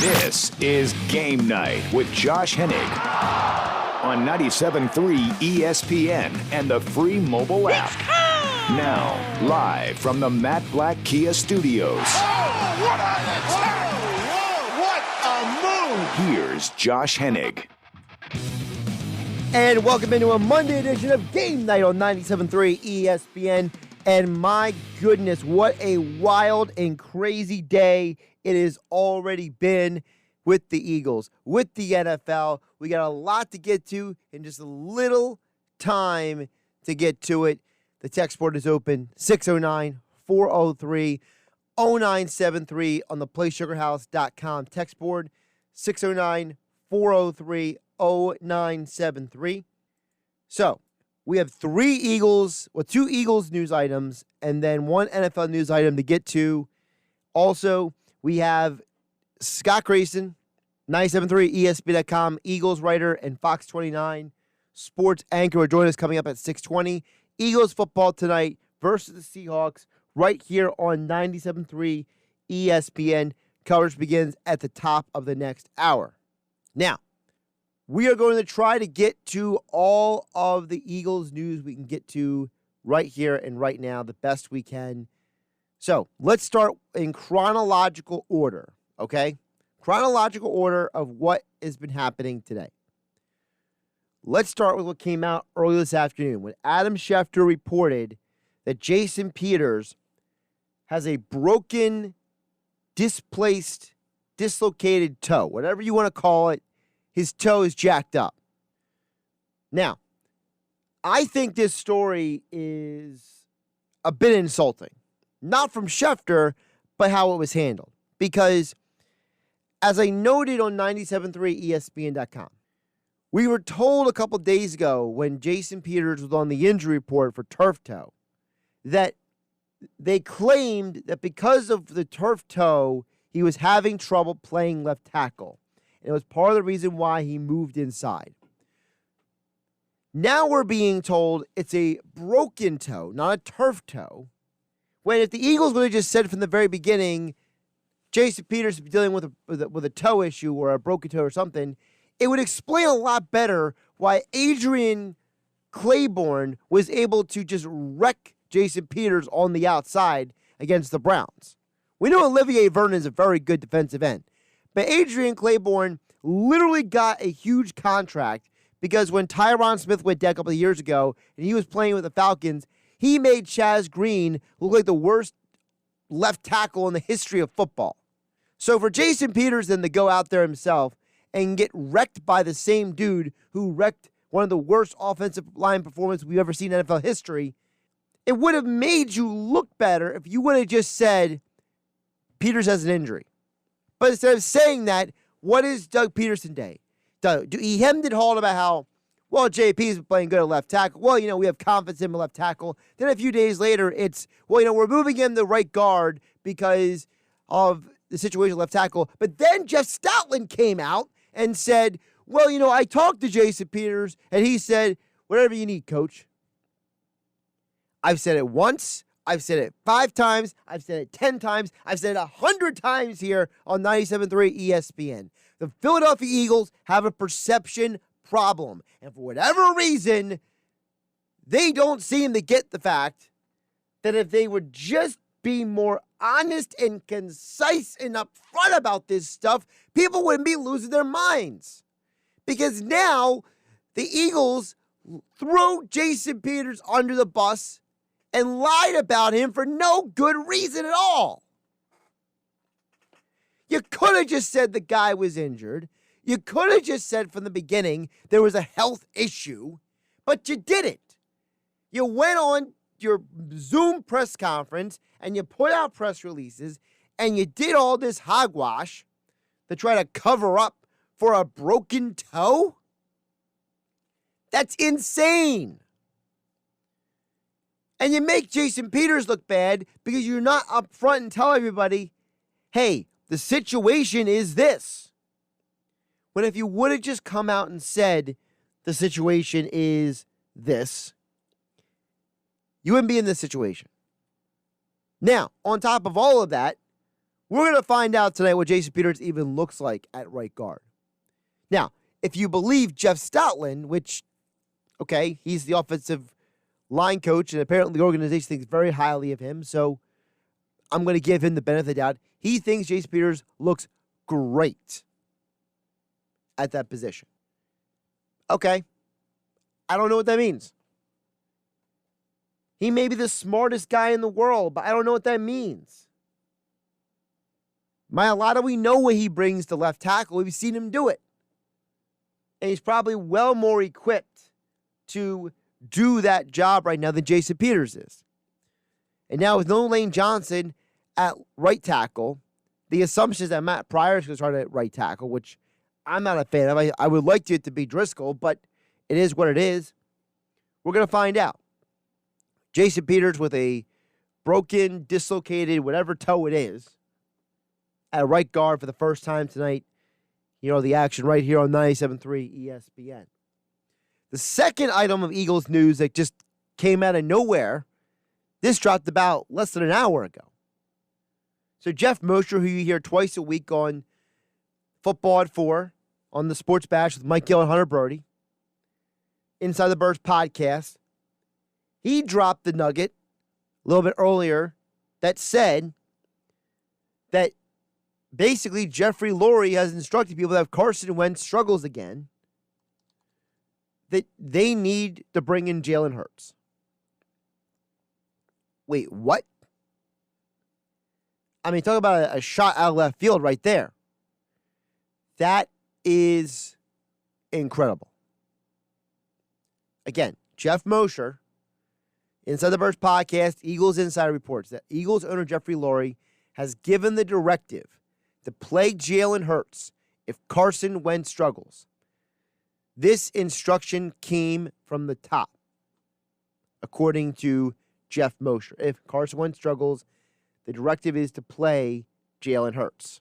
This is Game Night with Josh Hennig on 97.3 ESPN and the free mobile app. Now, live from the Matt Black Kia Studios. Oh, what an attack! What a move! Here's Josh Hennig. And welcome into a Monday edition of Game Night on 97.3 ESPN. And my goodness, what a wild and crazy day it has already been with the Eagles, with the NFL. We got a lot to get to in just a little time to get to it. The text board is open, 609-403-0973 on the PlaySugarHouse.com text board, 609-403-0973. So, we have two Eagles news items, and then one NFL news item to get to. Also, we have Scott Grayson, 97.3 ESPN.com, Eagles writer, and Fox 29 sports anchor will join us coming up at 6:20. Eagles football tonight versus the Seahawks right here on 97.3 ESPN. Coverage begins at the top of the next hour. Now, we are going to try to get to all of the Eagles news we can get to right here and right now the best we can. So let's start in chronological order, okay? Chronological order of what has been happening today. Let's start with what came out early this afternoon when Adam Schefter reported that Jason Peters has a broken, displaced, dislocated toe, whatever you want to call it. His toe is jacked up. Now, I think this story is a bit insulting. Not from Schefter, but how it was handled. Because, as I noted on 97.3 ESPN.com, we were told a couple days ago when Jason Peters was on the injury report for turf toe that they claimed that because of the turf toe, he was having trouble playing left tackle. It was part of the reason why he moved inside. Now we're being told it's a broken toe, not a turf toe. When if the Eagles would have just said from the very beginning, Jason Peters is dealing with a toe issue or a broken toe or something, it would explain a lot better why Adrian Claiborne was able to just wreck Jason Peters on the outside against the Browns. We know Olivier Vernon is a very good defensive end. But Adrian Claiborne literally got a huge contract because when Tyron Smith went dead a couple of years ago and he was playing with the Falcons, he made Chaz Green look like the worst left tackle in the history of football. So for Jason Peters then to go out there himself and get wrecked by the same dude who wrecked one of the worst offensive line performances we've ever seen in NFL history, it would have made you look better if you would have just said, Peters has an injury. But instead of saying that, what is Doug Peterson Day? He hemmed and hawed about how, well, JP's been playing good at left tackle. Well, we have confidence in him at left tackle. Then a few days later, it's, well, we're moving him to right guard because of the situation at left tackle. But then Jeff Stoutland came out and said, well, I talked to Jason Peters, and he said, whatever you need, coach. I've said it once. I've said it 5 times. I've said it 10 times. I've said it 100 times here on 97.3 ESPN. The Philadelphia Eagles have a perception problem. And for whatever reason, they don't seem to get the fact that if they would just be more honest and concise and upfront about this stuff, people wouldn't be losing their minds. Because now the Eagles throw Jason Peters under the bus and lied about him for no good reason at all. You could have just said the guy was injured. You could have just said from the beginning there was a health issue, but you didn't. You went on your Zoom press conference and you put out press releases and you did all this hogwash to try to cover up for a broken toe? That's insane. And you make Jason Peters look bad because you're not upfront and tell everybody, hey, the situation is this. When if you would have just come out and said the situation is this, you wouldn't be in this situation. Now, on top of all of that, We're going to find out tonight what Jason Peters even looks like at right guard. Now, if you believe Jeff Stoutland, which, okay, he's the offensive line coach, and apparently the organization thinks very highly of him, so I'm going to give him the benefit of the doubt. He thinks Jason Peters looks great at that position. Okay. I don't know what that means. He may be the smartest guy in the world, but I don't know what that means. Mailata, we know what he brings to left tackle. We've seen him do it. And he's probably well more equipped to do that job right now than Jason Peters is. And now with no Lane Johnson at right tackle, the assumption is that Matt Pryor is going to start at right tackle, which I'm not a fan of. I would like it to be Driscoll, but it is what it is. We're going to find out. Jason Peters with a broken, dislocated, whatever toe it is, at right guard for the first time tonight. You know, the action right here on 97.3 ESPN. The second item of Eagles news that just came out of nowhere, this dropped about less than an hour ago. So Jeff Mosher, who you hear twice a week on Football at 4, on the Sports Bash with Mike Gill and Hunter Brody, Inside the Birds podcast, he dropped the nugget a little bit earlier that said that basically Jeffrey Lurie has instructed people that if Carson Wentz struggles again, that they need to bring in Jalen Hurts. Wait, what? I mean, talk about a shot out of left field right there. That is incredible. Again, Jeff Mosher, Inside the Birds podcast, Eagles Insider reports that Eagles owner Jeffrey Lurie has given the directive to play Jalen Hurts if Carson Wentz struggles. This instruction came from the top, according to Jeff Mosher. If Carson Wentz struggles, the directive is to play Jalen Hurts.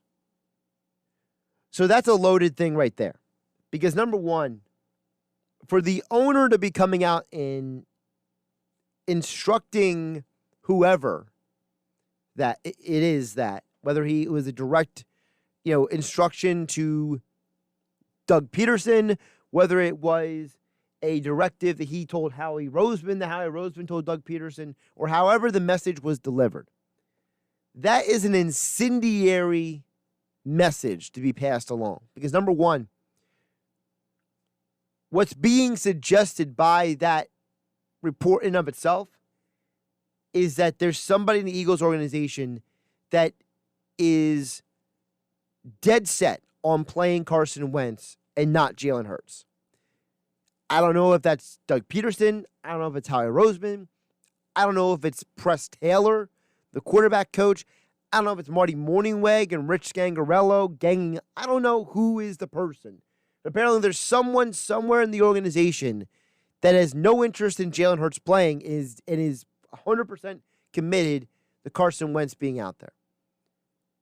So that's a loaded thing right there. Because number one, for the owner to be coming out and instructing whoever that it is that, whether it was a direct, instruction to Doug Peterson, whether it was a directive that he told Howie Roseman, that Howie Roseman told Doug Peterson, or however the message was delivered. That is an incendiary message to be passed along. Because number one, what's being suggested by that report in and of itself is that there's somebody in the Eagles organization that is dead set on playing Carson Wentz and not Jalen Hurts. I don't know if that's Doug Peterson. I don't know if it's Howie Roseman. I don't know if it's Press Taylor, the quarterback coach. I don't know if it's Marty Morningweg and Rich Scangarello ganging. I don't know who is the person. Apparently there's someone somewhere in the organization that has no interest in Jalen Hurts playing and is 100% committed to Carson Wentz being out there.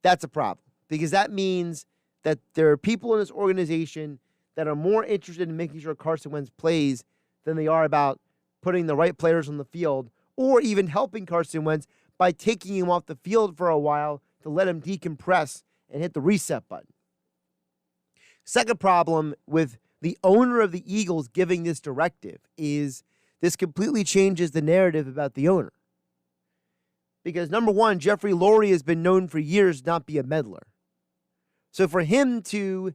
That's a problem because that means that there are people in this organization that are more interested in making sure Carson Wentz plays than they are about putting the right players on the field or even helping Carson Wentz by taking him off the field for a while to let him decompress and hit the reset button. Second problem with the owner of the Eagles giving this directive is this completely changes the narrative about the owner. Because number one, Jeffrey Lurie has been known for years to not be a meddler. So for him to,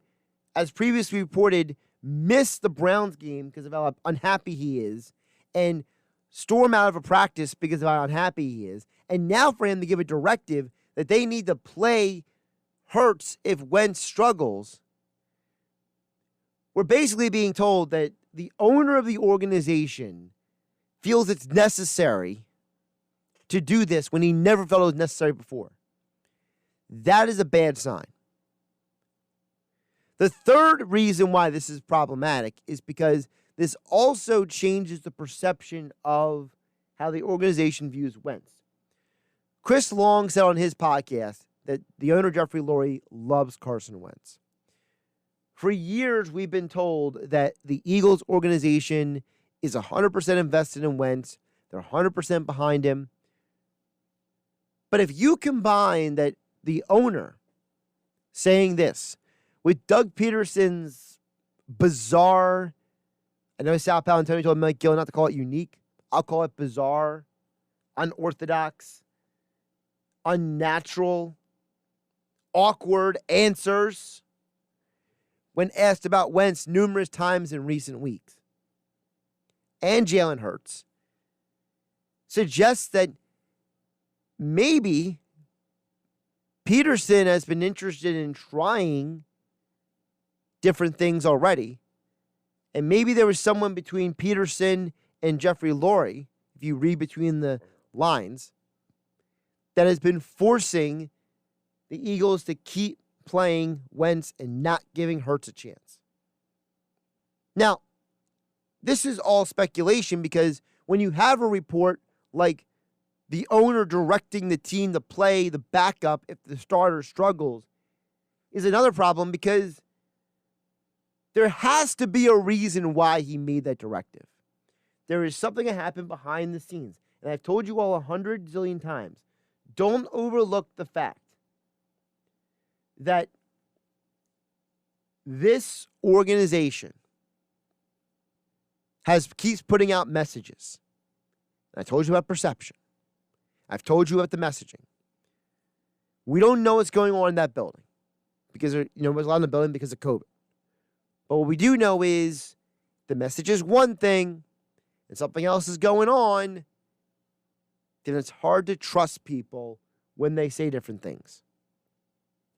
as previously reported, miss the Browns game because of how unhappy he is and storm out of a practice because of how unhappy he is, and now for him to give a directive that they need to play Hurts if Wentz struggles, we're basically being told that the owner of the organization feels it's necessary to do this when he never felt it was necessary before. That is a bad sign. The third reason why this is problematic is because this also changes the perception of how the organization views Wentz. Chris Long said on his podcast that the owner, Jeffrey Lurie, loves Carson Wentz. For years, we've been told that the Eagles organization is 100% invested in Wentz. They're 100% behind him. But if you combine that the owner saying this. With Doug Peterson's bizarre, I know Sal Paolantonio told Mike Gill not to call it unique. I'll call it bizarre, unorthodox, unnatural, awkward answers when asked about Wentz numerous times in recent weeks. And Jalen Hurts suggests that maybe Peterson has been interested in trying different things already. And maybe there was someone between Peterson and Jeffrey Lurie, if you read between the lines, that has been forcing the Eagles to keep playing Wentz and not giving Hurts a chance. Now, this is all speculation because when you have a report like the owner directing the team to play the backup if the starter struggles is another problem because there has to be a reason why he made that directive. There is something that happened behind the scenes. And I've told you all 100 zillion times, don't overlook the fact that this organization keeps putting out messages. I told you about perception. I've told you about the messaging. We don't know what's going on in that building because there's a lot in the building because of COVID. But what we do know is the message is one thing and something else is going on, then it's hard to trust people when they say different things.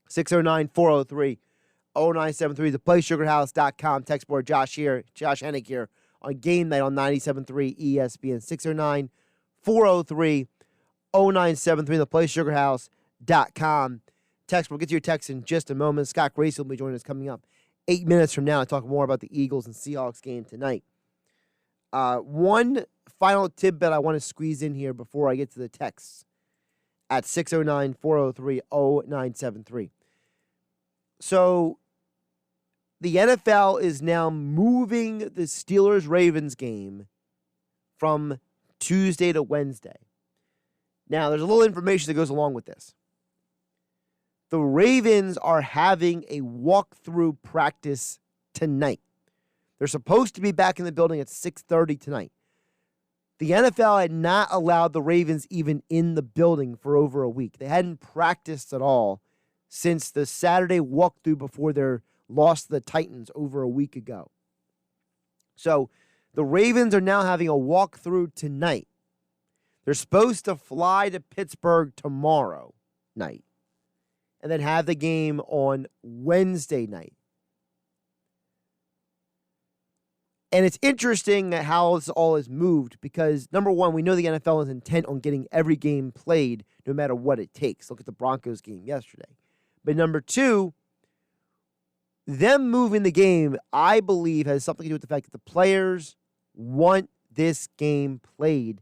609-403-0973, theplaysugarhouse.com. Text board Josh Hennig here on Game Night on 97.3 ESPN. 609-403-0973, theplaysugarhouse.com. Text, we'll get to your text in just a moment. Scott Grayson will be joining us coming up 8 minutes from now to talk more about the Eagles and Seahawks game tonight. One final tidbit I want to squeeze in here before I get to the texts at 609-403-0973. So the NFL is now moving the Steelers-Ravens game from Tuesday to Wednesday. Now, there's a little information that goes along with this. The Ravens are having a walkthrough practice tonight. They're supposed to be back in the building at 6:30 tonight. The NFL had not allowed the Ravens even in the building for over a week. They hadn't practiced at all since the Saturday walkthrough before their loss to the Titans over a week ago. So the Ravens are now having a walkthrough tonight. They're supposed to fly to Pittsburgh tomorrow night and then have the game on Wednesday night. And it's interesting how this all is moved because, number one, we know the NFL is intent on getting every game played no matter what it takes. Look at the Broncos game yesterday. But number two, them moving the game, I believe, has something to do with the fact that the players want this game played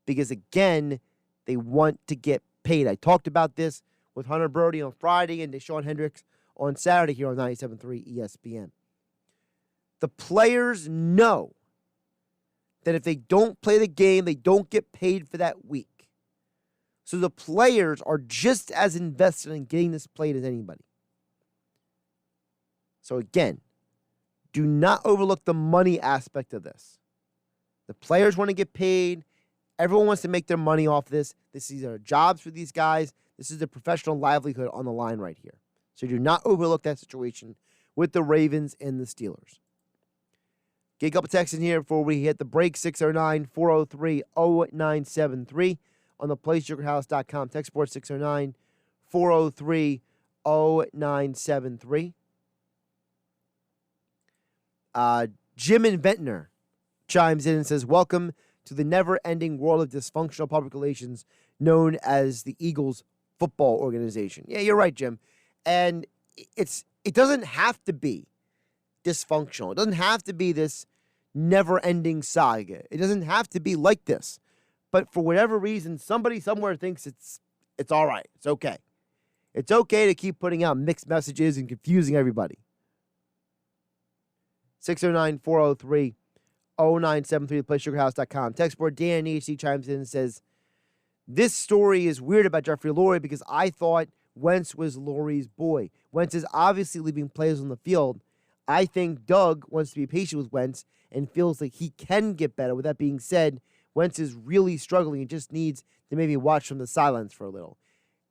because, again, they want to get paid. I talked about this with Hunter Brody on Friday and Deshaun Hendricks on Saturday here on 97.3 ESPN. The players know that if they don't play the game, they don't get paid for that week. So the players are just as invested in getting this played as anybody. So again, do not overlook the money aspect of this. The players want to get paid. Everyone wants to make their money off this. These are jobs for these guys. This is a professional livelihood on the line right here. So do not overlook that situation with the Ravens and the Steelers. Get a couple texts in here before we hit the break. 609-403-0973 on the playsugarhouse.com. Text board 609-403-0973. Jim in Ventnor chimes in and says, welcome to the never-ending world of dysfunctional public relations known as the Eagles football organization. Yeah, you're right, Jim. And it doesn't have to be dysfunctional. It doesn't have to be this never-ending saga. It doesn't have to be like this. But for whatever reason, somebody somewhere thinks it's all right. It's okay. It's okay to keep putting out mixed messages and confusing everybody. 609-403-0973, theplaysugarhouse.com. Text board Dan EHC chimes in and says, this story is weird about Jeffrey Lurie because I thought Wentz was Lurie's boy. Wentz is obviously leaving players on the field. I think Doug wants to be patient with Wentz and feels like he can get better. With that being said, Wentz is really struggling and just needs to maybe watch from the sidelines for a little.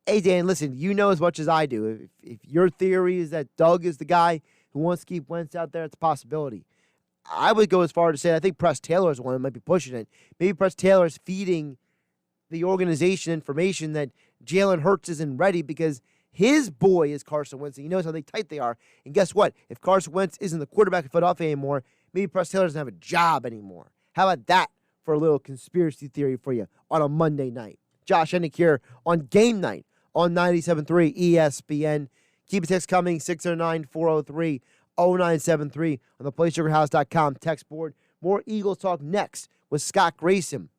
Hey, Dan, listen, you know as much as I do. If your theory is that Doug is the guy who wants to keep Wentz out there, it's a possibility. I would go as far to say I think Press Taylor is one that might be pushing it. Maybe Press Taylor is feeding the organization information that Jalen Hurts isn't ready because his boy is Carson Wentz, and he knows how tight they are. And guess what? If Carson Wentz isn't the quarterback of Philadelphia anymore, maybe Press Taylor doesn't have a job anymore. How about that for a little conspiracy theory for you on a Monday night? Josh Hennig here on Game Night on 97.3 ESPN. Keep a text coming, 609-403-0973 on the PlaySugarHouse.com text board. More Eagles talk next with Scott Grayson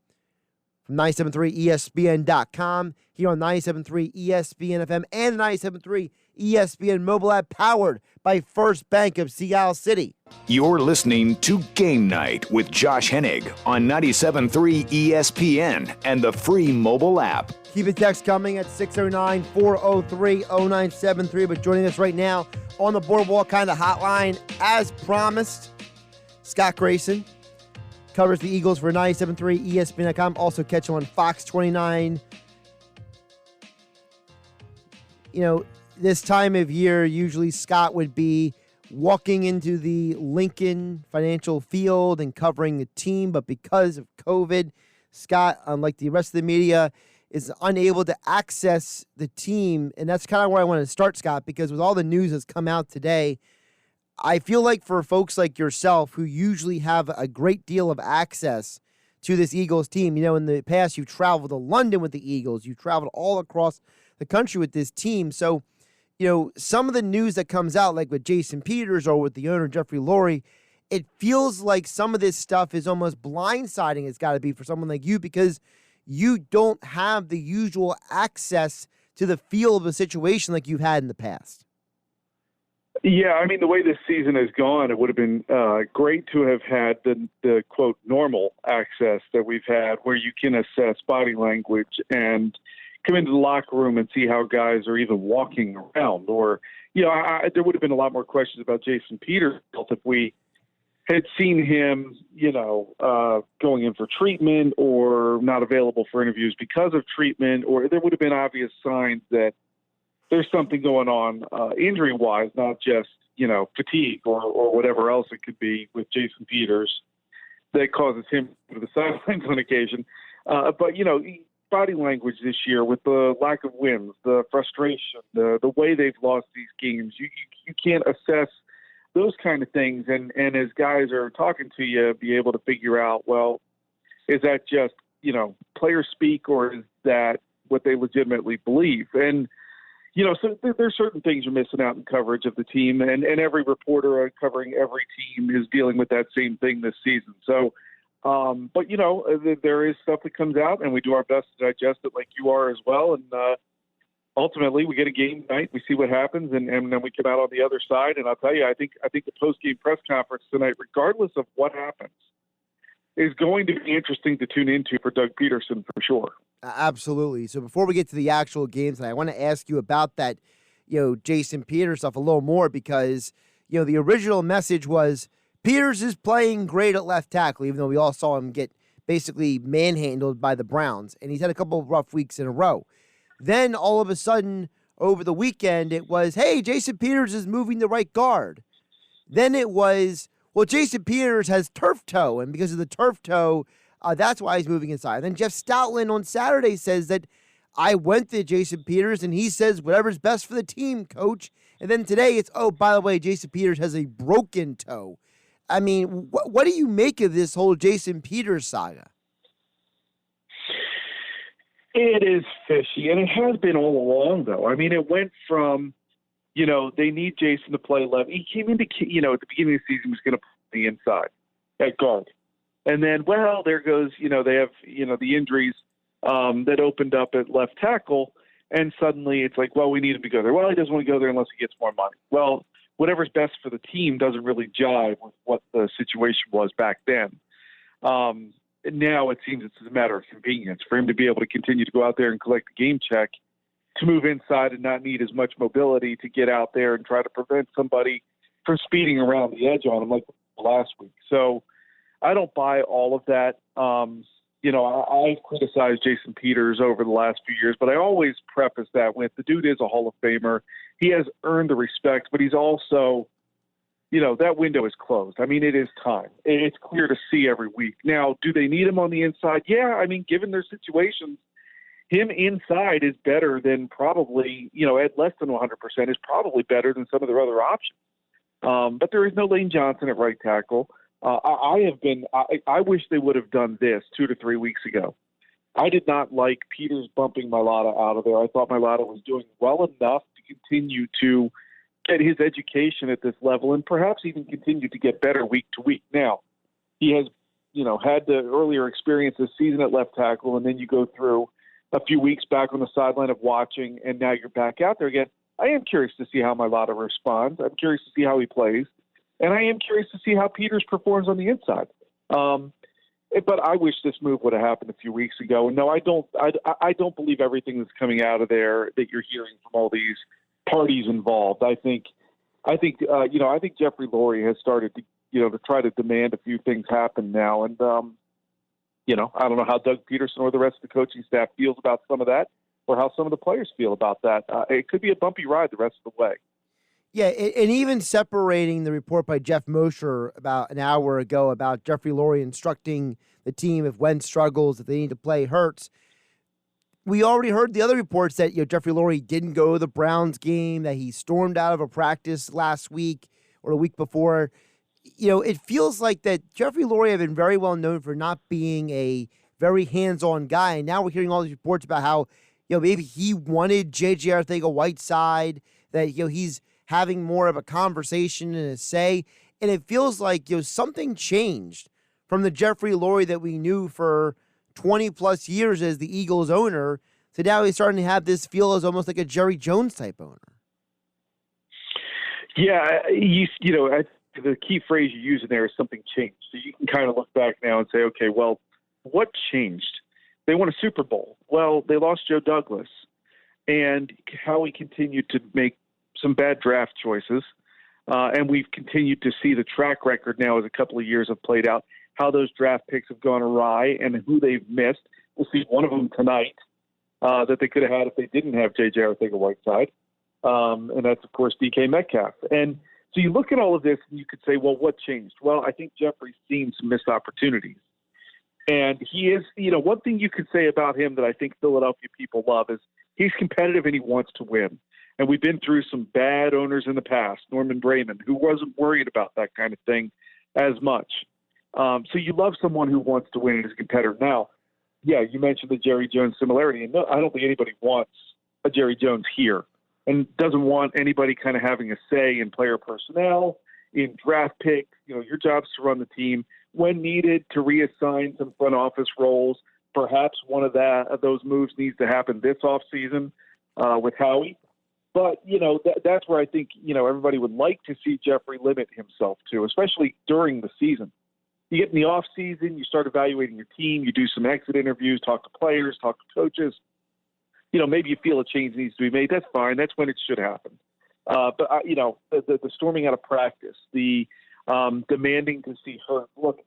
from 97.3 ESPN.com, here on 97.3 ESPN FM and 97.3 ESPN mobile app, powered by First Bank of Sea Isle City. You're listening to Game Night with Josh Hennig on 97.3 ESPN and the free mobile app. Keep a text coming at 609-403-0973. But joining us right now on the Boardwalk kind of hotline, as promised, Scott Grayson. Covers the Eagles for 97.3 ESPN.com. Also catch him on Fox 29. You know, this time of year, usually Scott would be walking into the Lincoln Financial Field and covering the team. But because of COVID, Scott, unlike the rest of the media, is unable to access the team. And that's kind of where I want to start, Scott, because with all the news that's come out today, I feel like for folks like yourself who usually have a great deal of access to this Eagles team, you know, in the past you've traveled to London with the Eagles, you've traveled all across the country with this team. So, you know, some of the news that comes out, like with Jason Peters or with the owner, Jeffrey Lurie, it feels like some of this stuff is almost blindsiding. It's got to be for someone like you because you don't have the usual access to the feel of a situation like you've had in the past. Yeah, I mean, the way this season has gone, it would have been great to have had the quote, normal access that we've had where you can assess body language and come into the locker room and see how guys are even walking around. Or, you know, there would have been a lot more questions about Jason Peters if we had seen him, you know, going in for treatment or not available for interviews because of treatment, or there would have been obvious signs that there's something going on injury-wise, not just, you know, fatigue or whatever else it could be with Jason Peters that causes him to the sidelines on occasion. But, you know, body language this year with the lack of wins, the frustration, the way they've lost these games, you can't assess those kind of things. And as guys are talking to you, be able to figure out, well, is that just, you know, player speak or is that what they legitimately believe? And, you know, so there's certain things you're missing out in coverage of the team, and every reporter covering every team is dealing with that same thing this season. So, but, you know, there is stuff that comes out, and we do our best to digest it like you are as well. And ultimately, we get a game night, we see what happens, and then we come out on the other side. And I'll tell you, I think the post-game press conference tonight, regardless of what happens, is going to be interesting to tune into for Doug Peterson for sure. Absolutely. So before we get to the actual games, I want to ask you about that, you know, Jason Peters stuff a little more because, you know, the original message was Peters is playing great at left tackle, even though we all saw him get basically manhandled by the Browns, and he's had a couple of rough weeks in a row. Then all of a sudden over the weekend, it was, hey, Jason Peters is moving the right guard. Then it was, well, Jason Peters has turf toe, and because of the turf toe, that's why he's moving inside. Then Jeff Stoutland on Saturday says that I went to Jason Peters, and he says whatever's best for the team, coach. And then today it's, oh, by the way, Jason Peters has a broken toe. I mean, what do you make of this whole Jason Peters saga? It is fishy, and it has been all along, though. I mean, it went from, you know, they need Jason to play left. He came into, you know, at the beginning of the season, he was going to play the inside at guard. And then, well, there goes, you know, they have, you know, the injuries that opened up at left tackle. And suddenly it's like, well, we need him to go there. Well, he doesn't want to go there unless he gets more money. Well, whatever's best for the team doesn't really jive with what the situation was back then. Now it seems it's a matter of convenience for him to be able to continue to go out there and collect the game check to move inside and not need as much mobility to get out there and try to prevent somebody from speeding around the edge on him like last week. So I don't buy all of that. I've criticized Jason Peters over the last few years, but I always preface that with the dude is a Hall of Famer. He has earned the respect, but he's also, that window is closed. I mean, it is time. It's clear to see every week. Now, do they need him on the inside? Yeah, I mean, given their situations, him inside is better than probably, at less than 100% is probably better than some of their other options. But there is no Lane Johnson at right tackle. I wish they would have done this 2 to 3 weeks ago. I did not like Peters bumping Mailata out of there. I thought Mailata was doing well enough to continue to get his education at this level and perhaps even continue to get better week to week. Now, he has, had the earlier experience this season at left tackle, and then you go through a few weeks back on the sideline of watching, and now you're back out there again. I am curious to see how Mailata responds. I'm curious to see how he plays. And I am curious to see how Peters performs on the inside. But I wish this move would have happened a few weeks ago. And no, I don't believe everything that's coming out of there that you're hearing from all these parties involved. I think Jeffrey Lurie has started to try to demand a few things happen now. And I don't know how Doug Peterson or the rest of the coaching staff feels about some of that, or how some of the players feel about that. It could be a bumpy ride the rest of the way. Yeah, and even separating the report by Jeff Mosher about an hour ago about Jeffrey Lurie instructing the team if Wentz struggles, if they need to play Hurts. We already heard the other reports that Jeffrey Lurie didn't go to the Browns game, that he stormed out of a practice last week or the week before. It feels like that Jeffrey Lurie had been very well known for not being a very hands-on guy, and now we're hearing all these reports about how maybe he wanted J.J. Arcega-Whiteside, that he's having more of a conversation and a say. And it feels like something changed from the Jeffrey Lurie that we knew for 20 plus years as the Eagles owner to now he's starting to have this feel as almost like a Jerry Jones type owner. Yeah, the key phrase you use in there is something changed. So you can kind of look back now and say, okay, well, what changed? They won a Super Bowl. Well, they lost Joe Douglas, and Howie continued to make some bad draft choices, and we've continued to see the track record now as a couple of years have played out, how those draft picks have gone awry and who they've missed. We'll see one of them tonight that they could have had if they didn't have J.J. Arcega-Whiteside, and that's, of course, DK Metcalf. And so you look at all of this, and you could say, well, what changed? Well, I think Jeffrey's seen some missed opportunities. And he is, one thing you could say about him that I think Philadelphia people love is he's competitive and he wants to win. And we've been through some bad owners in the past, Norman Brayman, who wasn't worried about that kind of thing as much. So you love someone who wants to win and is a competitor. Now, yeah, you mentioned the Jerry Jones similarity. And no, I don't think anybody wants a Jerry Jones here and doesn't want anybody kind of having a say in player personnel, in draft picks. Your job is to run the team. When needed, to reassign some front office roles. Perhaps one of those moves needs to happen this offseason with Howie. But, that's where I think, everybody would like to see Jeffrey limit himself to, especially during the season. You get in the off season, you start evaluating your team, you do some exit interviews, talk to players, talk to coaches. Maybe you feel a change needs to be made. That's fine. That's when it should happen. But the storming out of practice, the demanding to see Hurts. Look,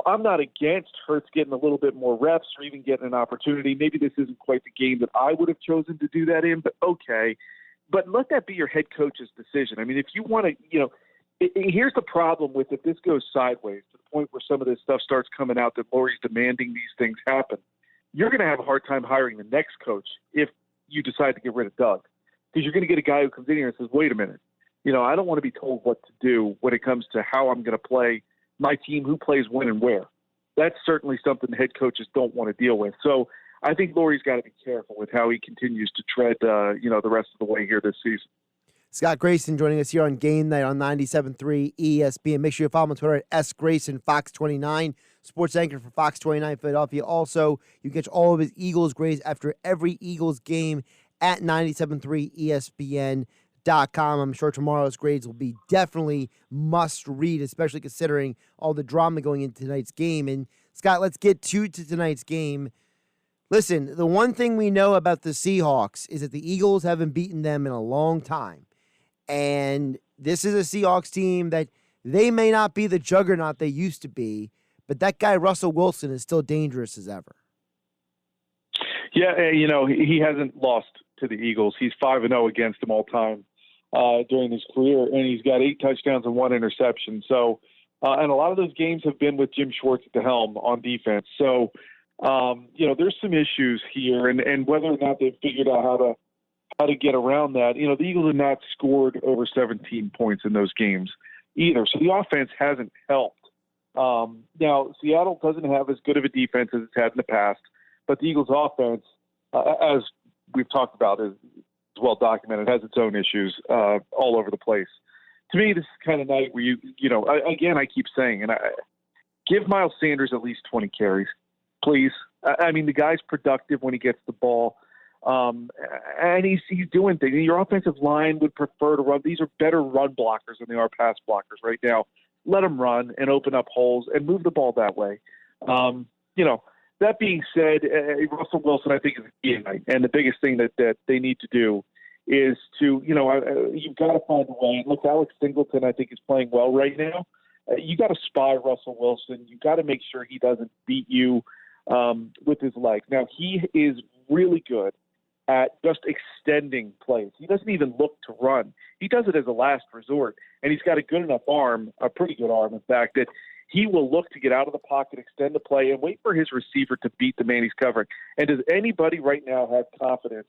I'm not against Hurts getting a little bit more reps or even getting an opportunity. Maybe this isn't quite the game that I would have chosen to do that in, but okay. But let that be your head coach's decision. I mean, if you want to, here's the problem with if this goes sideways to the point where some of this stuff starts coming out that Lurie's demanding these things happen, you're going to have a hard time hiring the next coach if you decide to get rid of Doug. Because you're going to get a guy who comes in here and says, wait a minute, I don't want to be told what to do when it comes to how I'm going to play my team, who plays when and where. That's certainly something the head coaches don't want to deal with. So I think Lurie's got to be careful with how he continues to tread, the rest of the way here this season. Scott Grayson joining us here on Game Night on 97.3 ESPN. Make sure you follow him on Twitter at SGrayson, Fox29, sports anchor for Fox 29 Philadelphia. Also, you can catch all of his Eagles grades after every Eagles game at 97.3 ESPN.com. I'm sure tomorrow's grades will be definitely must read, especially considering all the drama going into tonight's game. And Scott, let's get to tonight's game. Listen, the one thing we know about the Seahawks is that the Eagles haven't beaten them in a long time. And this is a Seahawks team that they may not be the juggernaut they used to be, but that guy Russell Wilson is still dangerous as ever. Yeah, he hasn't lost to the Eagles. He's 5-0 against them all time during his career, and he's got 8 touchdowns and 1 interception. So, and a lot of those games have been with Jim Schwartz at the helm on defense. So, there's some issues here, and whether or not they've figured out how to get around that. The Eagles have not scored over 17 points in those games either. So the offense hasn't helped. Now, Seattle doesn't have as good of a defense as it's had in the past, but the Eagles' offense, as we've talked about, is well documented, has its own issues all over the place. To me, this is kind of night where I keep saying, and give Miles Sanders at least 20 carries, please. I mean, the guy's productive when he gets the ball, and he's doing things. Your offensive line would prefer to run. These are better run blockers than they are pass blockers right now. Let them run and open up holes and move the ball that way. That being said, Russell Wilson, I think, is a key tonight. And the biggest thing that they need to do is to, you've got to find a way. Look, Alex Singleton, I think, is playing well right now. You got to spy Russell Wilson. You got to make sure he doesn't beat you with his legs. Now, he is really good at just extending plays. He doesn't even look to run. He does it as a last resort. And he's got a good enough arm, a pretty good arm, in fact, that he will look to get out of the pocket, extend the play, and wait for his receiver to beat the man he's covering. And does anybody right now have confidence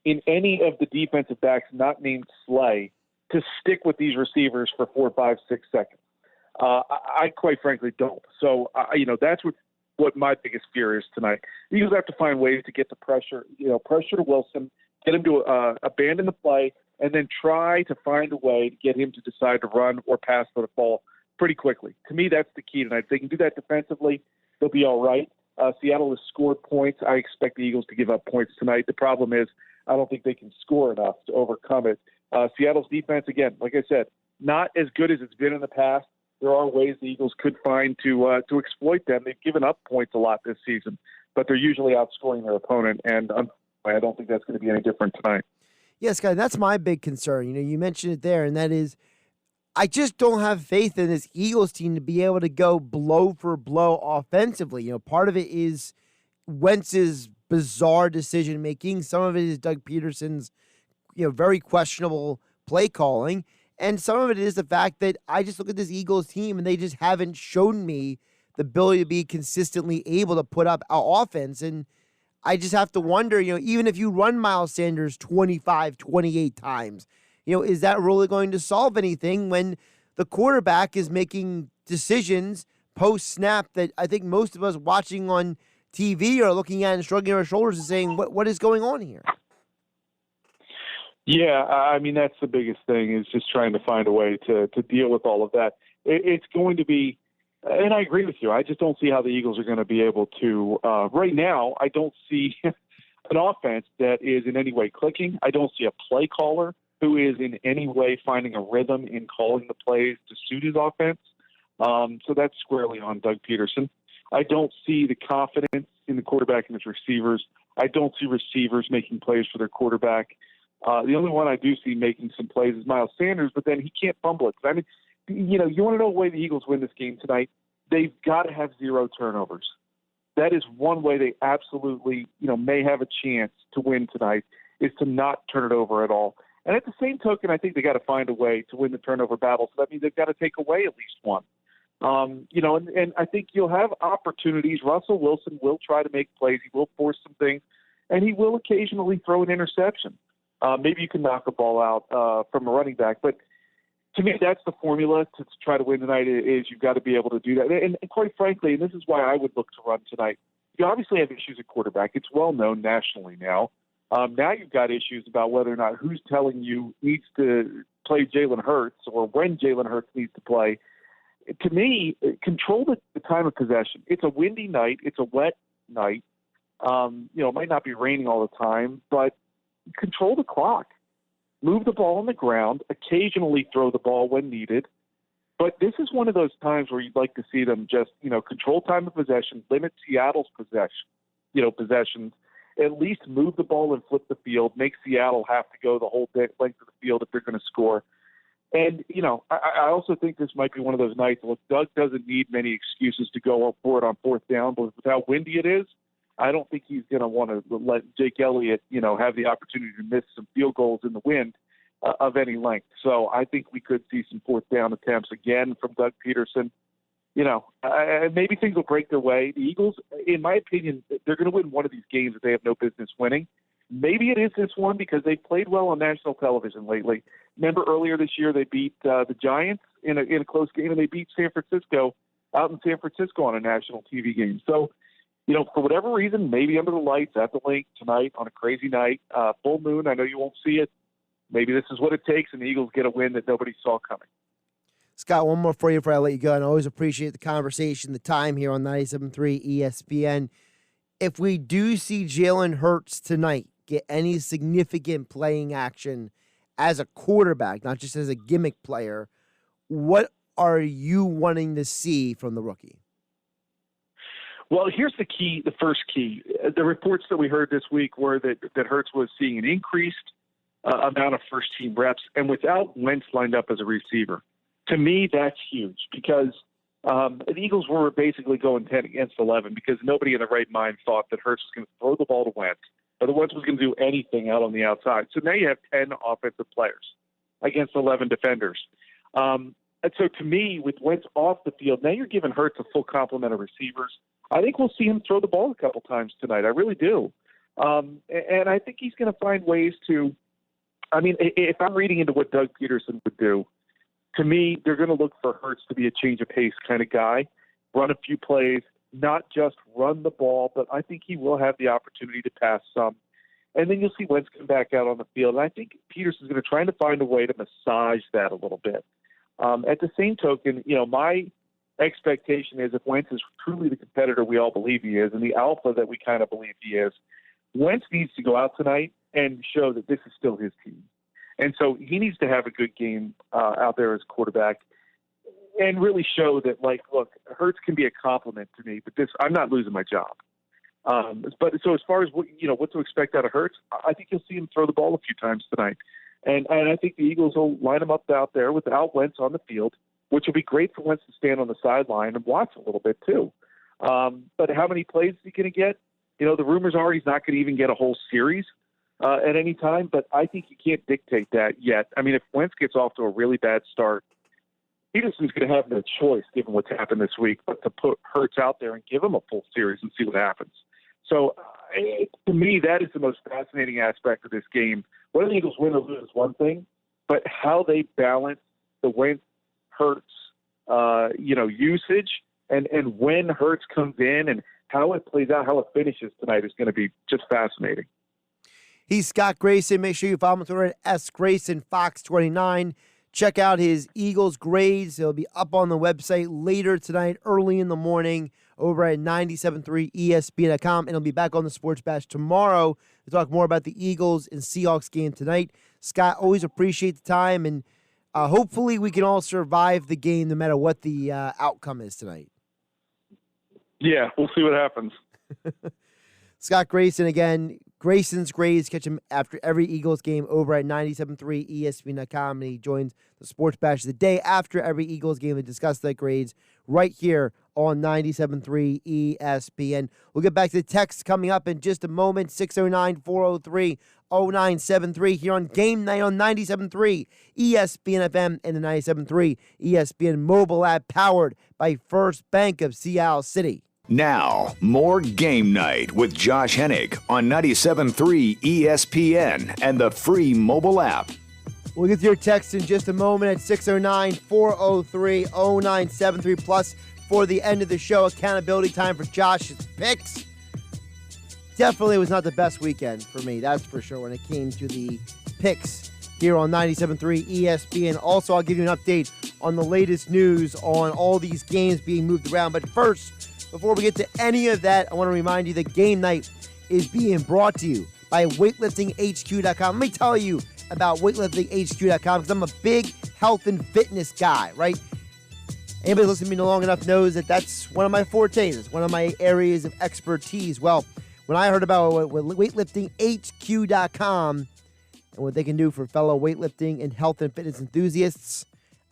in any of the defensive backs not named Slay to stick with these receivers for 4, 5, 6 seconds? I quite frankly don't. So, that's what my biggest fear is tonight. The Eagles have to find ways to get the pressure to Wilson, get him to abandon the play, and then try to find a way to get him to decide to run or pass for the ball pretty quickly. To me, that's the key tonight. If they can do that defensively, they'll be all right. Seattle has scored points. I expect the Eagles to give up points tonight. The problem is I don't think they can score enough to overcome it. Seattle's defense, again, like I said, not as good as it's been in the past. There are ways the Eagles could find to exploit them. They've given up points a lot this season, but they're usually outscoring their opponent, and I don't think that's going to be any different tonight. Yes, guys, that's my big concern. You mentioned it there, and that is I just don't have faith in this Eagles team to be able to go blow for blow offensively. Part of it is Wentz's bizarre decision-making. Some of it is Doug Peterson's, very questionable play calling. And some of it is the fact that I just look at this Eagles team and they just haven't shown me the ability to be consistently able to put up our offense. And I just have to wonder, even if you run Miles Sanders 25, 28 times, is that really going to solve anything when the quarterback is making decisions post-snap that I think most of us watching on TV are looking at and shrugging our shoulders and saying, what is going on here? Yeah, I mean, that's the biggest thing is just trying to find a way to deal with all of that. It's going to be, and I agree with you, I just don't see how the Eagles are going to be able to, right now, I don't see an offense that is in any way clicking. I don't see a play caller who is in any way finding a rhythm in calling the plays to suit his offense. So that's squarely on Doug Peterson. I don't see the confidence in the quarterback and his receivers. I don't see receivers making plays for their quarterback. The only one I do see making some plays is Miles Sanders, but then he can't fumble it. I mean, you want to know the way the Eagles win this game tonight? They've got to have 0 turnovers. That is one way they absolutely, may have a chance to win tonight is to not turn it over at all. And at the same token, I think they got to find a way to win the turnover battle. So that means they've got to take away at least one. And I think you'll have opportunities. Russell Wilson will try to make plays. He will force some things, and he will occasionally throw an interception. Maybe you can knock a ball out from a running back. But to me, that's the formula to try to win tonight is you've got to be able to do that. And quite frankly, and this is why I would look to run tonight, you obviously have issues at quarterback. It's well known nationally now. Now you've got issues about whether or not who's telling you needs to play Jalen Hurts or when Jalen Hurts needs to play. To me, control the time of possession. It's a windy night. It's a wet night. It might not be raining all the time, but control the clock. Move the ball on the ground. Occasionally throw the ball when needed. But this is one of those times where you'd like to see them just, control time of possession, limit Seattle's possessions, at least move the ball and flip the field, make Seattle have to go the whole length of the field if they're going to score. And, I also think this might be one of those nights. Look, Doug doesn't need many excuses to go for it on fourth down, but with how windy it is, I don't think he's going to want to let Jake Elliott, have the opportunity to miss some field goals in the wind of any length. So I think we could see some fourth down attempts again from Doug Peterson. Maybe things will break their way. The Eagles, in my opinion, they're going to win one of these games that they have no business winning. Maybe it is this one because they've played well on national television lately. Remember earlier this year they beat the Giants in a close game, and they beat San Francisco out in San Francisco on a national TV game. So, for whatever reason, maybe under the lights at the lake tonight on a crazy night, full moon, I know you won't see it. Maybe this is what it takes, and the Eagles get a win that nobody saw coming. Scott, one more for you before I let you go, and I always appreciate the conversation, the time here on 97.3 ESPN. If we do see Jalen Hurts tonight get any significant playing action as a quarterback, not just as a gimmick player, what are you wanting to see from the rookie? Well, here's the key, the first key. The reports that we heard this week were that Hurts was seeing an increased amount of first-team reps, and without Wentz lined up as a receiver. To me, that's huge because the Eagles were basically going 10 against 11 because nobody in their right mind thought that Hurts was going to throw the ball to Wentz or that Wentz was going to do anything out on the outside. So now you have 10 offensive players against 11 defenders. And so to me, with Wentz off the field, now you're giving Hurts a full complement of receivers. I think we'll see him throw the ball a couple times tonight. I really do. And I think he's going to find ways to – if I'm reading into what Doug Peterson would do, to me, they're going to look for Hurts to be a change of pace kind of guy, run a few plays, not just run the ball, but I think he will have the opportunity to pass some. And then you'll see Wentz come back out on the field. And I think Peterson's going to try to find a way to massage that a little bit. At the same token, my expectation is if Wentz is truly the competitor we all believe he is and the alpha that we kind of believe he is, Wentz needs to go out tonight and show that this is still his team. And so he needs to have a good game out there as quarterback and really show that, look, Hurts can be a compliment to me, but I'm not losing my job. But so as far as what to expect out of Hurts, I think you'll see him throw the ball a few times tonight. And I think the Eagles will line him up out there without Wentz on the field, which will be great for Wentz to stand on the sideline and watch a little bit too. But how many plays is he going to get? The rumors are he's not going to even get a whole series at any time, but I think you can't dictate that yet. If Wentz gets off to a really bad start, Peterson's going to have no choice, given what's happened this week, but to put Hurts out there and give him a full series and see what happens. So, to me, that is the most fascinating aspect of this game. Whether the Eagles win or lose is one thing, but how they balance the Wentz Hurts, usage, and when Hurts comes in and how it plays out, how it finishes tonight is going to be just fascinating. He's Scott Grayson. Make sure you follow him on Twitter at sgraysonfox29. Check out his Eagles grades. They'll be up on the website later tonight, early in the morning, over at 97.3ESPN.com. And he'll be back on the Sports Bash tomorrow to talk more about the Eagles and Seahawks game tonight. Scott, always appreciate the time, and hopefully we can all survive the game no matter what the outcome is tonight. Yeah, we'll see what happens. Scott Grayson again. Grayson's grades, catch him after every Eagles game over at 97.3ESPN.com, and he joins the Sports Bash the day after every Eagles game to discuss the grades right here on 97.3 ESPN. We'll get back to the text coming up in just a moment, 609-403-0973 here on Game Night on 97.3 ESPN FM and the 97.3 ESPN mobile app powered by First Bank of Seattle City. Now, more Game Night with Josh Hennig on 97.3 ESPN and the free mobile app. We'll get to your text in just a moment at 609-403-0973. Plus, for the end of the show, accountability time for Josh's picks. Definitely was not the best weekend for me, that's for sure, when it came to the picks here on 97.3 ESPN. Also, I'll give you an update on the latest news on all these games being moved around. But first, before we get to any of that, I want to remind you that Game Night is being brought to you by weightliftinghq.com. Let me tell you about weightliftinghq.com because I'm a big health and fitness guy, right? Anybody who's listened to me long enough knows that that's one of my fortes. It's one of my areas of expertise. Well, When I heard about what weightliftinghq.com and what they can do for fellow weightlifting and health and fitness enthusiasts,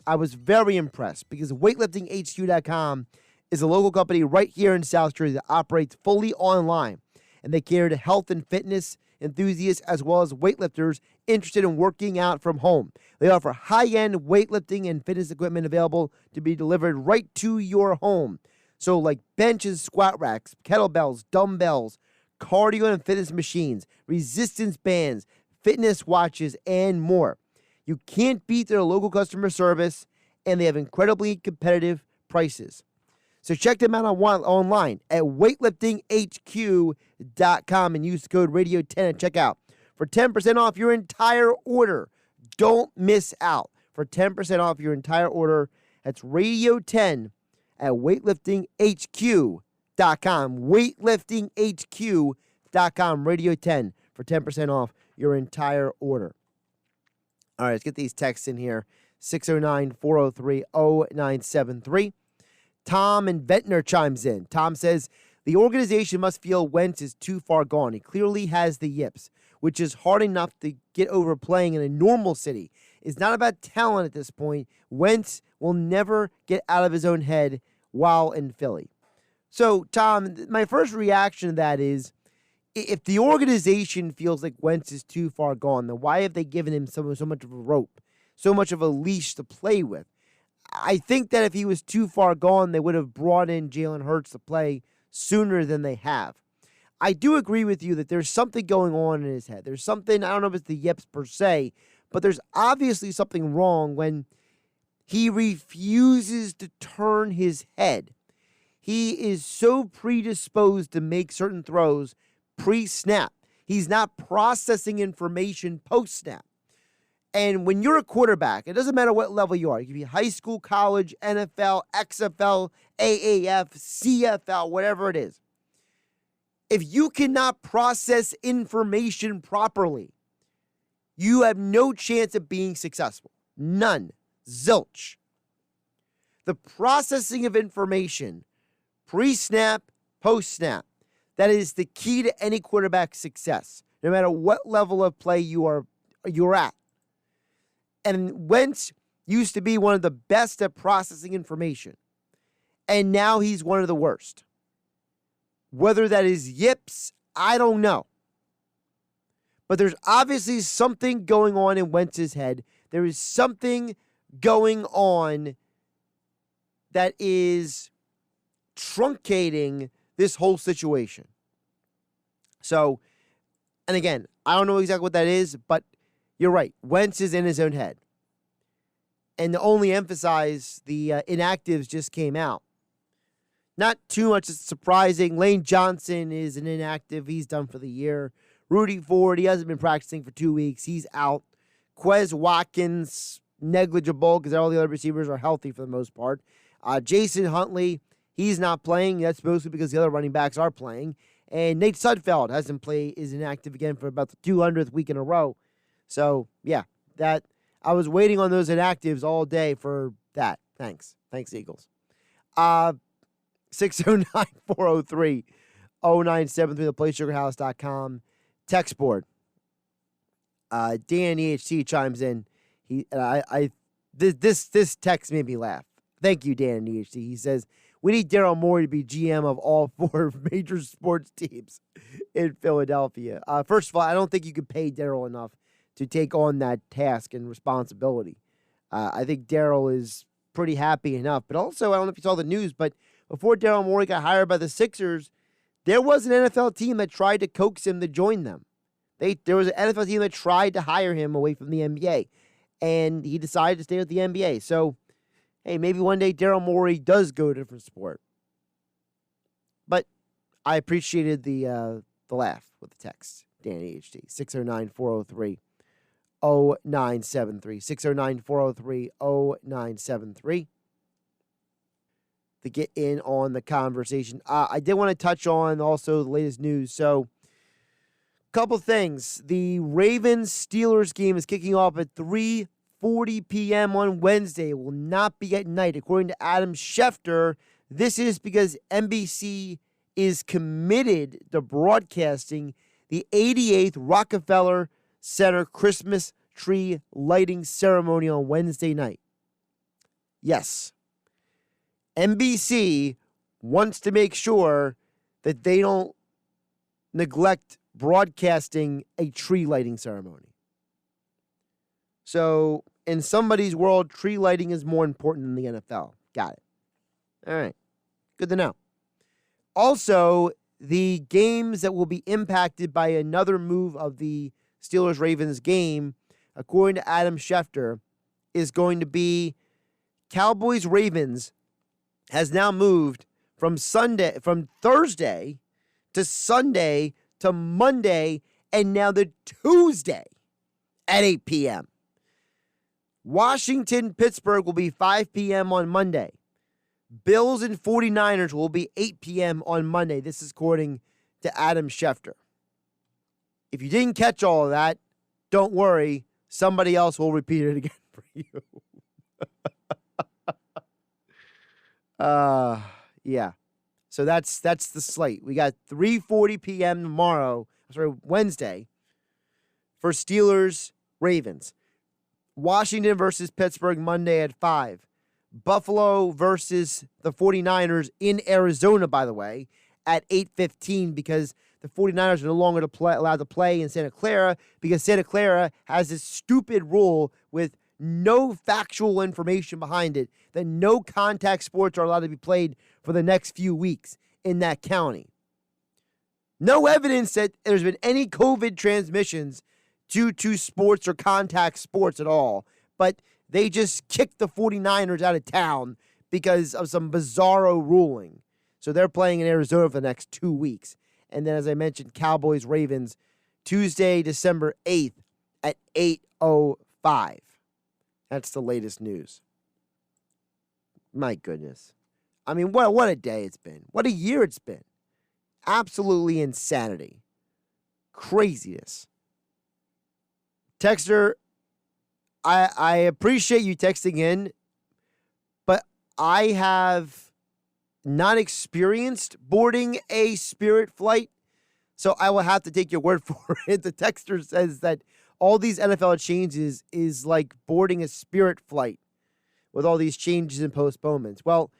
I was very impressed because weightliftinghq.com is a local company right here in South Jersey that operates fully online, and they cater to health and fitness enthusiasts as well as weightlifters interested in working out from home. They offer high-end weightlifting and fitness equipment available to be delivered right to your home. So like benches, squat racks, kettlebells, dumbbells, cardio and fitness machines, resistance bands, fitness watches, and more. You can't beat their local customer service, and they have incredibly competitive prices. So check them out online at weightliftinghq.com and use the code radio10 at checkout for 10% off your entire order. Don't miss out. For 10% off your entire order, that's radio10 at weightliftinghq.com. Weightliftinghq.com, radio10 for 10% off your entire order. All right, let's get these texts in here. 609-403-0973. Tom in Ventnor chimes in. Tom says, the organization must feel Wentz is too far gone. He clearly has the yips, which is hard enough to get over playing in a normal city. It's not about talent at this point. Wentz will never get out of his own head while in Philly. So, Tom, my first reaction to that is, if the organization feels like Wentz is too far gone, then why have they given him so much of a rope, so much of a leash to play with? I think that if he was too far gone, they would have brought in Jalen Hurts to play sooner than they have. I do agree with you that there's something going on in his head. There's something, I don't know if it's the yips per se, but there's obviously something wrong when he refuses to turn his head. He is so predisposed to make certain throws pre-snap. He's not processing information post-snap. And when you're a quarterback, it doesn't matter what level you are. You can be high school, college, NFL, XFL, AAF, CFL, whatever it is. If you cannot process information properly, you have no chance of being successful. None. Zilch. The processing of information, pre-snap, post-snap, that is the key to any quarterback's success, no matter what level of play you're at. And Wentz used to be one of the best at processing information, and now he's one of the worst. Whether that is yips, I don't know. But there's obviously something going on in Wentz's head. There is something going on that is truncating this whole situation. So, and again, I don't know exactly what that is, but you're right. Wentz is in his own head. And to only emphasize, the inactives just came out. Not too much surprising. Lane Johnson is an inactive. He's done for the year. Rudy Ford, he hasn't been practicing for 2 weeks. He's out. Quez Watkins, negligible because all the other receivers are healthy for the most part. Jason Huntley, he's not playing. That's mostly because the other running backs are playing. And Nate Sudfeld hasn't played, is inactive again for about the 200th week in a row. So, yeah, that I was waiting on those inactives all day for that. Thanks. Thanks, Eagles. 609-403-0973, theplaysugarhouse.com. Text board. Dan EHT chimes in. This text made me laugh. Thank you, Dan EHT. He says, we need Daryl Morey to be GM of all 4 major sports teams in Philadelphia. First of all, I don't think you could pay Daryl enough to take on that task and responsibility. I think Daryl is pretty happy enough. But also, I don't know if you saw the news, but before Daryl Morey got hired by the Sixers, there was an NFL team that tried to coax him to join them. There was an NFL team that tried to hire him away from the NBA, and he decided to stay with the NBA. So, hey, maybe one day Daryl Morey does go to a different sport. But I appreciated the laugh with the text, Danny HT. 609-403-0973. 609-403-0973. To get in on the conversation. I did want to touch on also the latest news. So, couple things. The Ravens-Steelers game is kicking off at 3:40 p.m. on Wednesday. It will not be at night. According to Adam Schefter, this is because NBC is committed to broadcasting the 88th Rockefeller Center Christmas tree lighting ceremony on Wednesday night. Yes. NBC wants to make sure that they don't neglect broadcasting a tree lighting ceremony. So, in somebody's world, tree lighting is more important than the NFL. Got it. All right. Good to know. Also, the games that will be impacted by another move of the Steelers-Ravens game, according to Adam Schefter, is going to be Cowboys-Ravens has now moved from Thursday to Sunday to Monday, and now the Tuesday at 8 p.m. Washington-Pittsburgh will be 5 p.m. on Monday. Bills and 49ers will be 8 p.m. on Monday. This is according to Adam Schefter. If you didn't catch all of that, don't worry. Somebody else will repeat it again for you. Yeah. So that's the slate. We got 3:40 p.m. tomorrow, Wednesday, for Steelers-Ravens. Washington versus Pittsburgh Monday at 5. Buffalo versus the 49ers in Arizona, by the way, at 8:15 because the 49ers are no longer allowed to play in Santa Clara because Santa Clara has this stupid rule with no factual information behind it that no contact sports are allowed to be played for the next few weeks in that county. No evidence that there's been any COVID transmissions due to sports or contact sports at all, but they just kicked the 49ers out of town because of some bizarro ruling. So they're playing in Arizona for the next 2 weeks. And then, as I mentioned, Cowboys-Ravens, Tuesday, December 8th at 8:05. That's the latest news. My goodness. I mean, what a day it's been. What a year it's been. Absolutely insanity. Craziness. Texter, I appreciate you texting in, but I have not experienced boarding a Spirit flight, so I will have to take your word for it. The texter says that all these NFL changes is like boarding a Spirit flight with all these changes and postponements. Well,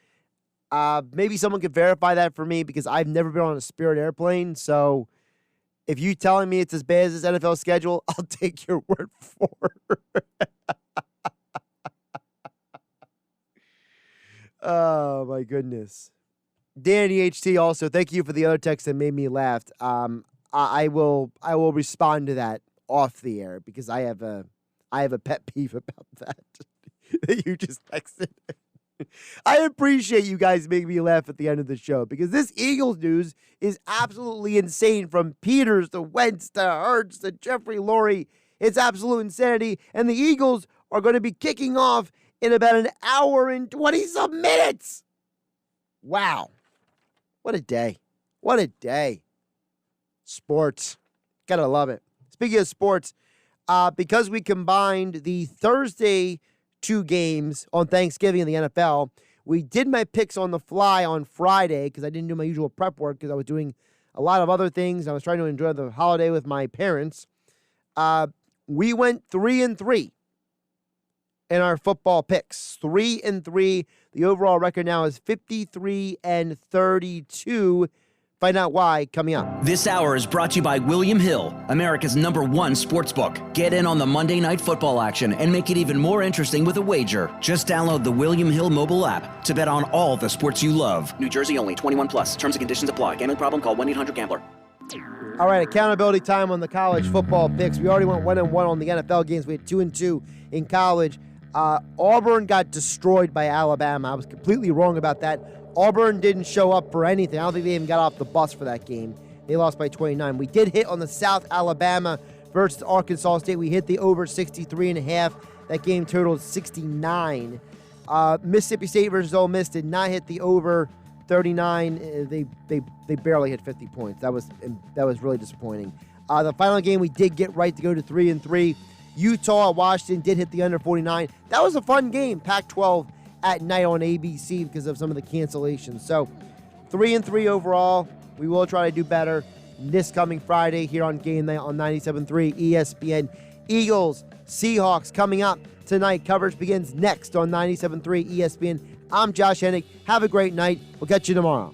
maybe someone could verify that for me because I've never been on a Spirit airplane, so if you're telling me it's as bad as this NFL schedule, I'll take your word for it. Oh, my goodness. Danny HT also, thank you for the other text that made me laugh. I will respond to that off the air because I have a pet peeve about that you just texted. I appreciate you guys making me laugh at the end of the show because this Eagles news is absolutely insane, from Peters to Wentz to Hurts to Jeffrey Lurie. It's absolute insanity, and the Eagles are going to be kicking off in about an hour and 20-some minutes. Wow. What a day. What a day. Sports. Gotta love it. Speaking of sports, because we combined the Thursday 2 games on Thanksgiving in the NFL, we did my picks on the fly on Friday because I didn't do my usual prep work because I was doing a lot of other things. I was trying to enjoy the holiday with my parents. We went 3-3 in our football picks. 3-3. The overall record now is 53-32. Find out why coming up. This hour is brought to you by William Hill, America's #1 sportsbook. Get in on the Monday Night Football action and make it even more interesting with a wager. Just download the William Hill mobile app to bet on all the sports you love. New Jersey only, 21 plus. Terms and conditions apply. Gambling problem? Call 1-800-GAMBLER. All right, accountability time on the college football picks. We already went 1-1 on the NFL games. We had 2-2 in college. Auburn got destroyed by Alabama. I was completely wrong about that. Auburn didn't show up for anything. I don't think they even got off the bus for that game. They lost by 29. We did hit on the South Alabama versus Arkansas State. We hit the over 63.5. That game totaled 69. Mississippi State versus Ole Miss did not hit the over 39. They barely hit 50 points. That was really disappointing. The final game we did get right to go to 3-3. Utah Washington did hit the under 49. That was a fun game. Pac-12 at night on ABC because of some of the cancellations. So 3-3 overall. We will try to do better this coming Friday here on Game Night on 97.3 ESPN. Eagles, Seahawks coming up tonight. Coverage begins next on 97.3 ESPN. I'm Josh Hennig. Have a great night. We'll catch you tomorrow.